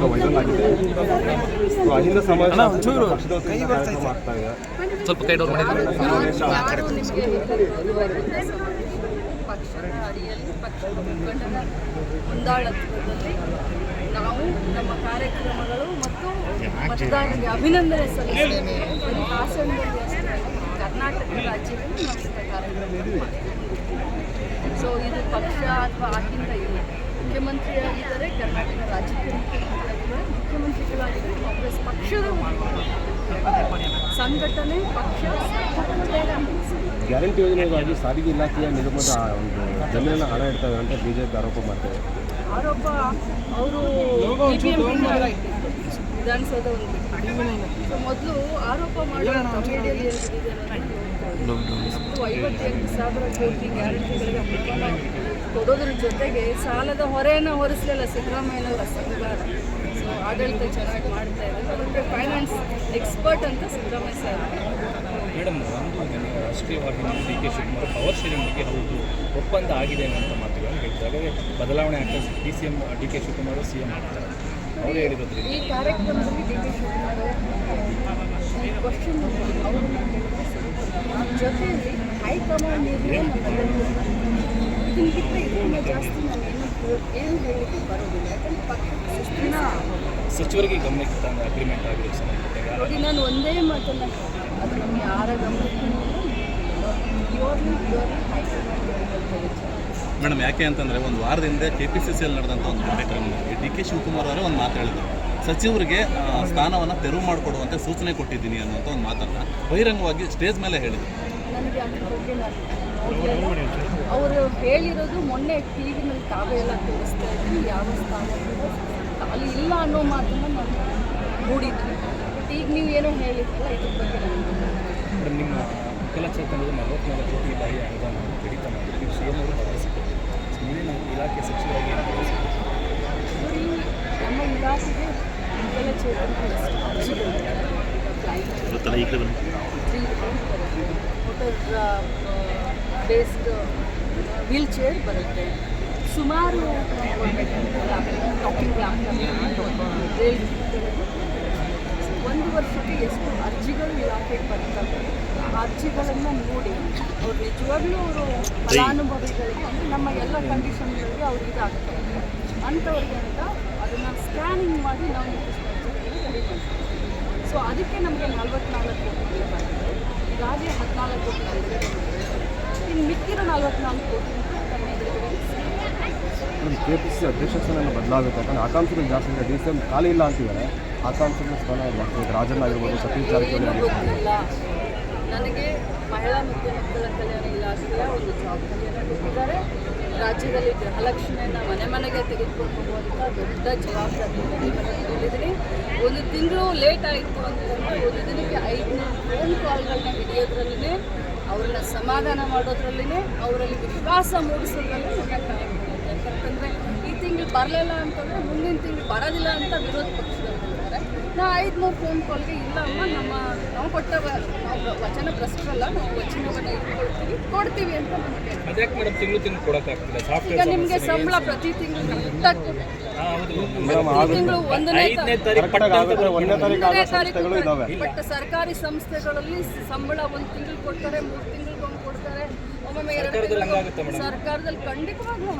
ಹತ್ರ ವೈರಲ್ ಆಗಿದೆ. ಅಹಿಂದ ಸಮಾಜ ಕಾರ್ಯಕ್ರಮ ಆಗ್ತಾ ಇದೆ. ಸ್ವಲ್ಪ ಕೈ ಡೌನ್ ಮಾಡಿ. ಪಕ್ಷದ ಅಡಿಯಲ್ಲಿ ಪಕ್ಷದ ಮುಖಂಡರ ಮುಂದಾಳತ್ವದಲ್ಲಿ ನಾವು ನಮ್ಮ ಕಾರ್ಯಕ್ರಮಗಳು ಮತ್ತು ಮತದಾರರಿಗೆ ಅಭಿನಂದನೆ ಸಲ್ಲಿಸಿ ಹಾಸನದಲ್ಲಿ ಅಷ್ಟೇ ಕರ್ನಾಟಕ ರಾಜ್ಯದಲ್ಲಿ ನಾವು ಕಾರ್ಯಕ್ರಮ. ಸೊ ಇದು ಪಕ್ಷ ಅಥವಾ ಆಗಿಂದ ಇಲ್ಲ. ಮುಖ್ಯಮಂತ್ರಿಯಾಗಿದ್ದರೆ ಕರ್ನಾಟಕ ರಾಜ್ಯಕ್ಕೆ ಮುಖ್ಯಮಂತ್ರಿಗಳಾಗಿದ್ದರೆ ಕಾಂಗ್ರೆಸ್ ಪಕ್ಷದ ಸಂಘಟನೆ ಪಕ್ಷ ಗ್ಯಾರಂಟಿ ಯೋಜನೆಗಾಗಿ ಸಾರಿಗೆ ಇಲಾಖೆಯ ನಿಗಮದ ಒಂದು ಜಮೀನಿನ ಹಣ ಇಡ್ತವೆ ಅಂತ ಬಿಜೆಪಿ ಆರೋಪ ಮಾಡ್ತಾರೆ. ಆರೋಪ ಅವರು ವಿಧಾನಸೌಧ ಒಂದು ಮೊದಲು ಆರೋಪ ಮಾಡೋ ಕಮಿಟಿಯಲ್ಲಿ 58,000 ಕೋಟಿ ಗ್ಯಾರಂಟಿಗಳಿಗೆ ಅನುದಾನ ಕೊಡೋದ್ರ ಜೊತೆಗೆ ಸಾಲದ ಹೊರೆಯನ್ನು ಹೊರಿಸಲಿಲ್ಲ ಸಿದ್ದರಾಮಯ್ಯನವರ ಸರ್ಕಾರ. ಸೊ ಆಡಳಿತ ಚೆನ್ನಾಗಿ ಮಾಡ್ತಾ ಇದ್ದಾರೆ. ಅದಕ್ಕೆ ಫೈನಾನ್ಸ್ ಎಕ್ಸ್ಪರ್ಟ್ ಅಂತ ಸಿದ್ದರಾಮಯ್ಯ ಸರ್. ಮೇಡಮ್, ಒಂದು ರಾಷ್ಟ್ರೀಯ ವಾಹಿನಿ ಡಿ ಕೆ ಶಿವಕುಮಾರ್ ಪವರ್ ಶೇರಿಂಗ್ಗೆ ಹೌದು ಒಪ್ಪಂದ ಆಗಿದೆ ಅನ್ನೋ ಮಾತುಗಳನ್ನು ಹೇಳ್ತಾರೆ. ಬದಲಾವಣೆ ಆಗ್ತದೆ. CM D K Shivakumar CM ಆಗ್ತಾರೆ ಅವರು ಹೇಳಿರೋದ್ರಿಂದ ಈ ಕಾರ್ಯಕ್ರಮದಲ್ಲಿ ಡಿ ಕೆ ಶಿವಕುಮಾರ್ ಕ್ವಶನ್ ಅವರು ಜೊತೆಯಲ್ಲಿ ಹೈಕಮಾಂಡ್ ಇದಕ್ಕಿಂತ ಇದನ್ನ ಜಾಸ್ತಿ ನಾನು ಏನು ಹೇಳಲಿಕ್ಕೆ ಬರೋದಿಲ್ಲ. ಯಾಕಂದರೆ ಪಕ್ಷ ಸಚಿವರಿಗೆ ಗಮನಕ್ಕೆ ತಂದ ಅಗ್ರಿಮೆಂಟ್ ಆಗಿದೆ ನೋಡಿ. ನಾನು ಒಂದೇ ಮಾತನ್ನು ಅದು ನಮ್ಮ ಯಾರ ಗಮನಕ್ಕೂ ಮೇಡಮ್, ಯಾಕೆ ಅಂತಂದರೆ ಒಂದು ವಾರದಿಂದ KPCCಯಲ್ಲಿ ನಡೆದಂಥ ಒಂದು ಕಾರ್ಯಕ್ರಮದಲ್ಲಿ ಡಿ ಕೆ ಶಿವಕುಮಾರ್ ಅವರೇ ಒಂದು ಮಾತು ಹೇಳಿದರು. ಸಚಿವರಿಗೆ ಸ್ಥಾನವನ್ನು ತೆರವು ಮಾಡಿಕೊಡುವಂತೆ ಸೂಚನೆ ಕೊಟ್ಟಿದ್ದೀನಿ ಅನ್ನುವಂಥ ಒಂದು ಮಾತನ್ನು ಬಹಿರಂಗವಾಗಿ ಸ್ಟೇಜ್ ಮೇಲೆ ಹೇಳಿದರು. ನನಗೆ ಅದ್ರ ಬಗ್ಗೆ ಅವರು ಹೇಳಿರೋದು ಮೊನ್ನೆ TV-ನಲ್ಲಿ ತಾವೇ ಎಲ್ಲ ತೋರಿಸ್ತಾ ಇದ್ವಿ. ಯಾವ ಸ್ಥಾನಗಳು ಖಾಲಿ ಇಲ್ಲ ಅನ್ನೋ ಮಾತನ್ನು ನಾನು ನೋಡಿದ್ವಿ. ಬಟ್ ಈಗ ನೀವು ಏನೋ ಹೇಳಿದ್ರಲ್ಲ ಇದ್ರ ಬಗ್ಗೆ ಮೇಡಮ್, ನಿಮ್ಮ ವಿಕಲಚೇತನದ 44 ಕೋಟಿ ಬಾಯಿ ಅನುದಾನ ಕಡಿತ ಮಾಡಿ ನೀವು CM ಅವರು ಭರವಸೆ ನೀವೇನು ಇಲಾಖೆ ಸಚಿವರಾಗಿ ನೋಡಿ, ನಮ್ಮ ಇಲಾಖೆಗೆ ವಿಕಲಚೇತನ ಬೇಸ್ಡ್ ವೀಲ್ ಚೇರ್ ಬರುತ್ತೆ. ಸುಮಾರು ಟಾಕಿಂಗ್ ಒಂದು ವರ್ಷಕ್ಕೆ ಎಷ್ಟು ಅರ್ಜಿಗಳು ಇಲಾಖೆಗೆ ಬರ್ತವೆ. ಆ ಅರ್ಜಿಗಳನ್ನು ನೋಡಿ ಅವ್ರು ನಿಜವಾಗ್ಲೂ ಅವರು ಫಲಾನುಭವಿಗಳಿಗೆ ಅಂದರೆ ನಮ್ಮ ಎಲ್ಲ ಕಂಡೀಷನ್ಗಳಿಗೆ ಅವ್ರು ಇದಾಗ್ತಾರೆ ಅಂಥವ್ರಿಗೆ ಅಂತ ಅದನ್ನು ಸ್ಕ್ಯಾನಿಂಗ್ ಮಾಡಿ ನಾವು ರೆಡಿ ಮಾಡ್ತೀವಿ. ಸೊ ಅದಕ್ಕೆ ನಮಗೆ 44 ಕೋಟಿ ಬರುತ್ತೆ. ಈಗಾಗಲೇ 14 ಕೋಟಿ ಇನ್ನು ಮಿಕ್ಕಿರೋ 44 ಕೋಟಿ ತಮ್ಮ ಎದುರುಗಡೆ KPCC ಅಧ್ಯಕ್ಷ ಸ್ಥಾನ ಬದಲಾಗುತ್ತೆ. ಯಾಕಂದರೆ ಆಕಾಂಕ್ಷಿಗಳು ಜಾಸ್ತಿ ಇದೆ. DCM ಖಾಲಿ ಇಲ್ಲ ಅಂತಿದ್ದಾರೆ. ಆಕಾಂಕ್ಷಿಗಳ ಸ್ಥಾನ ಜಾಸ್ತಿ ರಾಜಣ್ಣ ಆಗಿರ್ಬೋದು, ಸತೀಶ್ ಜಾರಕಿಹೊಳಿ ಗೊತ್ತಿಲ್ಲ. ನನಗೆ ಮಹಿಳಾ ಮತ್ತು ಮಕ್ಕಳ ಕಲ್ಯಾಣ ಇಲಾಖೆಯ ಒಂದು ಜವಾಬ್ದಾರಿಯನ್ನು ಕೊಟ್ಟಿದ್ದಾರೆ. ರಾಜ್ಯದಲ್ಲಿ ಗೃಹಲಕ್ಷ್ಮಿಯನ್ನು ಮನೆ ಮನೆಗೆ ತೆಗೆದುಕೊಂಡು ಹೋಗುವಂಥ ದೊಡ್ಡ ಜವಾಬ್ದಾರಿಯನ್ನು ತಗೊಂಡಿದ್ದೀನಿ. ಒಂದು ತಿಂಗಳು ಲೇಟ್ ಆಯಿತು ಅಂತಂದರೆ ಒಂದು ದಿನಕ್ಕೆ 500 ಫೋನ್ ಕಾಲ್ಗಳನ್ನ ಹಿಡಿಯೋದ್ರಲ್ಲೇ ಅವ್ರನ್ನ ಸಮಾಧಾನ ಮಾಡೋದ್ರಲ್ಲೇ ಅವರಲ್ಲಿ ವಿಶ್ವಾಸ ಮೂಡಿಸೋದ್ರಲ್ಲೇ ಯಾಕಂತಂದರೆ ಈ ತಿಂಗಳು ಬರಲಿಲ್ಲ ಅಂತಂದರೆ ಮುಂದಿನ ತಿಂಗಳು ಬರೋದಿಲ್ಲ ಅಂತ ವಿರೋಧ ಪಕ್ಷದವರು ಹೇಳ್ತಾರೆ. ನಾ 500 ಫೋನ್ ಕಾಲ್ಗೆ ಇಲ್ಲ ಅಮ್ಮ, ನಾವು ಕೊಟ್ಟ ನಾವು ವಚನ ಭ್ರಷ್ಟರಲ್ಲ, ನಾವು ವಚನವನ್ನು ಕೊಡ್ತೀವಿ ಅಂತ ನಮಗೆ. ಅದಕ್ಕೆ ಮೇಡಮ್ ತಿಂಗಳು ಕೊಡೋಕ್ಕಾಗ್ತಿಲ್ಲ. ಈಗ ನಿಮಗೆ ಸಂಬಳ ಪ್ರತಿ ತಿಂಗಳು ಕರೆಕ್ಟಾಗಿ ಬಟ್ ಸರ್ಕಾರಿ ಸಂಸ್ಥೆಗಳಲ್ಲಿ ಸಂಬಳ 1 ತಿಂಗಳು ಕೊಡ್ತಾರೆ, 3 ತಿಂಗಳಿಗೊಮ್ಮೆ ಕೊಡ್ತಾರೆ, ಒಮ್ಮೊಮ್ಮೆ 2 ತಿಂಗಳು. ಸರ್ಕಾರದಲ್ಲಿ ಖಂಡಿತವಾಗ್ಲೂ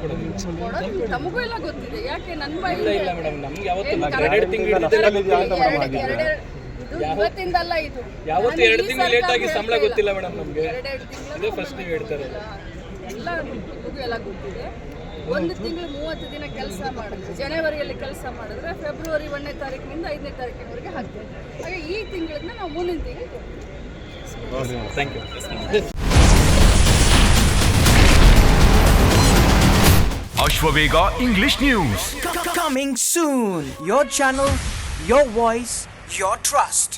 ಕೊಡೋದು ತಮಗೂ ಎಲ್ಲ ಗೊತ್ತಿದೆ. ಯಾಕೆ ನನ್ನ ಇವತ್ತಿಂದಲ್ಲ, ಇದು ಯಾವತ್ತು 2 ತಿಂಗಳು ಲೇಟ್ ಆಗಿ ಸಂಬಳ ಗೊತ್ತಿಲ್ಲ ಮೇಡಮ್ ನಮಗೆ. ಇದೇ ಫಸ್ಟ್ ನೀವು ಹೇಳ್ತಾರೆ ಎಲ್ಲ ಎಲ್ಲ ಗೊತ್ತಿದೆ. 1 ತಿಂಗಳು 30 ದಿನ ಕೆಲಸ ಮಾಡಿದ್ರೆ, ಜನವರಿಯಲ್ಲಿ ಕೆಲಸ ಮಾಡಿದ್ರೆ ಫೆಬ್ರವರಿ 1ನೇ ತಾರೀಕಿನಿಂದ 5ನೇ ತಾರೀಕಿನವರೆಗೆ ಹಾಕ್ತೀವಿ. ಹಾಗೆ ಈ ತಿಂಗಳಿಂದ ನಾವು ಮುಂದಿನ ತಿಂಗಳು. Thank you. Ashwavega English News. Coming soon. Your channel, your voice, your trust.